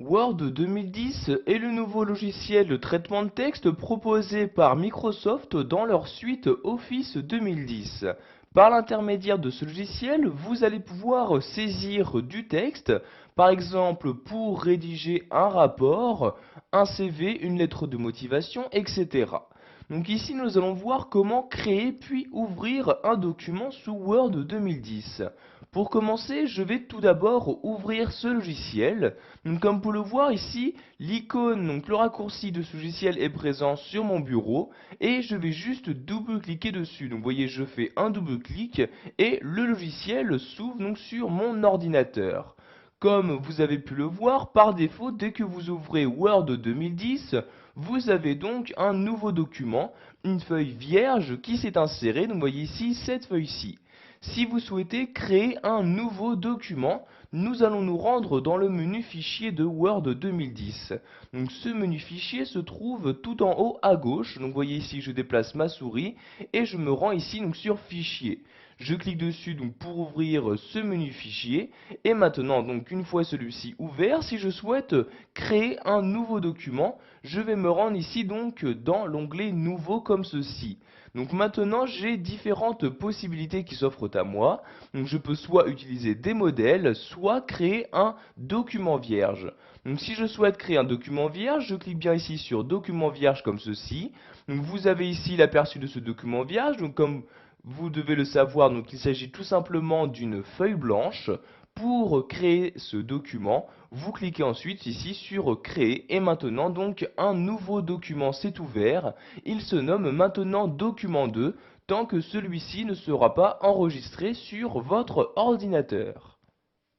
Word 2010 est le nouveau logiciel de traitement de texte proposé par Microsoft dans leur suite Office 2010. Par l'intermédiaire de ce logiciel, vous allez pouvoir saisir du texte, par exemple pour rédiger un rapport, un CV, une lettre de motivation, etc. Donc ici, nous allons voir comment créer puis ouvrir un document sous Word 2010. Pour commencer, je vais tout d'abord ouvrir ce logiciel. Donc, comme vous le voir ici, l'icône, donc le raccourci de ce logiciel est présent sur mon bureau et je vais juste double-cliquer dessus. Donc, vous voyez, je fais un double-clic et le logiciel s'ouvre donc sur mon ordinateur. Comme vous avez pu le voir, par défaut, dès que vous ouvrez Word 2010, vous avez donc un nouveau document, une feuille vierge qui s'est insérée. Donc, vous voyez ici cette feuille-ci. Si vous souhaitez créer un nouveau document, nous allons nous rendre dans le menu fichier de Word 2010. Donc ce menu fichier se trouve tout en haut à gauche. Donc vous voyez ici, je déplace ma souris et je me rends ici donc sur fichier. Je clique dessus donc pour ouvrir ce menu fichier et maintenant donc une fois celui-ci ouvert, si je souhaite créer un nouveau document, je vais me rendre ici donc dans l'onglet nouveau comme ceci. Donc maintenant j'ai différentes possibilités qui s'offrent à moi. Donc je peux soit utiliser des modèles, soit créer un document vierge. Donc si je souhaite créer un document vierge, je clique bien ici sur document vierge comme ceci. Donc vous avez ici l'aperçu de ce document vierge. Donc comme vous devez le savoir, donc il s'agit tout simplement d'une feuille blanche. Pour créer ce document, vous cliquez ensuite ici sur créer et maintenant donc un nouveau document s'est ouvert. Il se nomme maintenant document 2 tant que celui-ci ne sera pas enregistré sur votre ordinateur.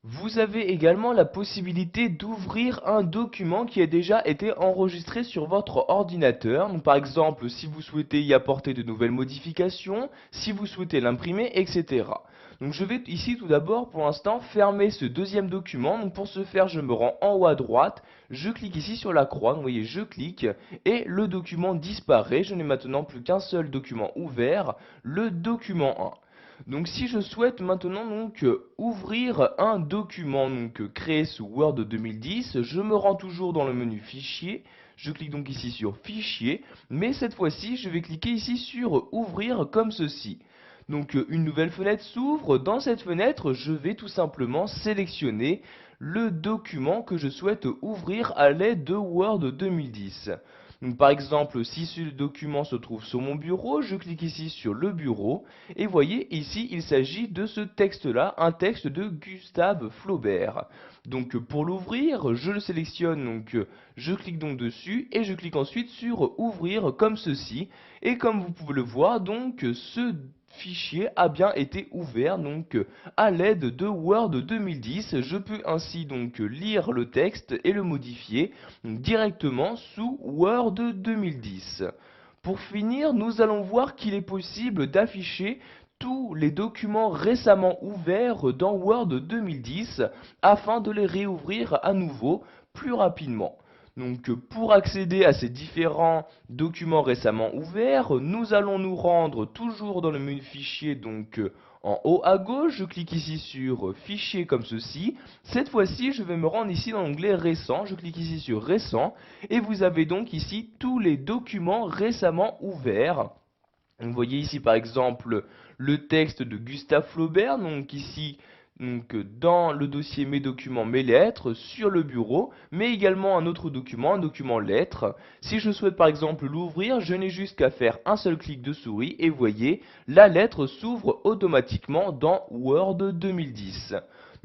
Vous avez également la possibilité d'ouvrir un document qui a déjà été enregistré sur votre ordinateur. Donc, par exemple, si vous souhaitez y apporter de nouvelles modifications, si vous souhaitez l'imprimer, etc. Donc je vais ici tout d'abord pour l'instant fermer ce deuxième document. Donc pour ce faire, je me rends en haut à droite, je clique ici sur la croix, donc, vous voyez, je clique et le document disparaît. Je n'ai maintenant plus qu'un seul document ouvert, le document 1. Donc si je souhaite maintenant donc ouvrir un document créé sous Word 2010, je me rends toujours dans le menu fichier, je clique donc ici sur fichier, mais cette fois-ci je vais cliquer ici sur ouvrir comme ceci. Donc une nouvelle fenêtre s'ouvre, dans cette fenêtre je vais tout simplement sélectionner le document que je souhaite ouvrir à l'aide de Word 2010. Donc, par exemple, si ce document se trouve sur mon bureau, je clique ici sur le bureau et voyez ici il s'agit de ce texte-là, un texte de Gustave Flaubert. Donc pour l'ouvrir, je le sélectionne, je clique donc dessus et je clique ensuite sur ouvrir comme ceci. Et comme vous pouvez le voir, donc ce fichier a bien été ouvert à l'aide de Word 2010. Je peux ainsi donc lire le texte et le modifier directement sous Word 2010. Pour finir, nous allons voir qu'il est possible d'afficher tous les documents récemment ouverts dans Word 2010 afin de les réouvrir à nouveau plus rapidement. Donc pour accéder à ces différents documents récemment ouverts, nous allons nous rendre toujours dans le menu fichier en haut à gauche, je clique ici sur fichier comme ceci. Cette fois-ci, je vais me rendre ici dans l'onglet récent, je clique ici sur récent et vous avez donc ici tous les documents récemment ouverts. Vous voyez ici par exemple le texte de Gustave Flaubert, donc ici dans le dossier mes documents, mes lettres, sur le bureau, mais également un autre document, un document lettres. Si je souhaite par exemple l'ouvrir, je n'ai juste qu'à faire un seul clic de souris et vous voyez, la lettre s'ouvre automatiquement dans Word 2010.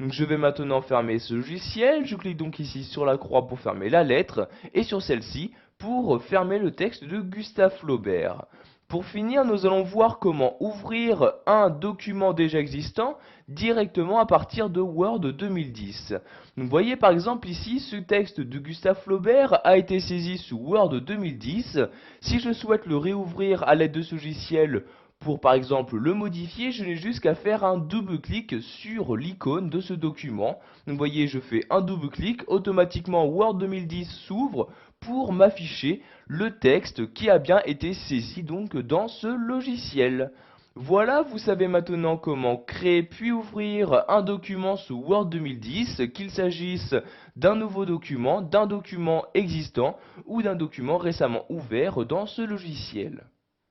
Donc je vais maintenant fermer ce logiciel, je clique donc ici sur la croix pour fermer la lettre et sur celle-ci pour fermer le texte de Gustave Flaubert. Pour finir, nous allons voir comment ouvrir un document déjà existant directement à partir de Word 2010. Vous voyez par exemple ici, ce texte de Gustave Flaubert a été saisi sous Word 2010. Si je souhaite le réouvrir à l'aide de ce logiciel pour par exemple le modifier, je n'ai juste qu'à faire un double clic sur l'icône de ce document. Vous voyez, je fais un double clic, automatiquement Word 2010 s'ouvre pour m'afficher le texte qui a bien été saisi donc dans ce logiciel. Voilà, vous savez maintenant comment créer puis ouvrir un document sous Word 2010, qu'il s'agisse d'un nouveau document, d'un document existant ou d'un document récemment ouvert dans ce logiciel.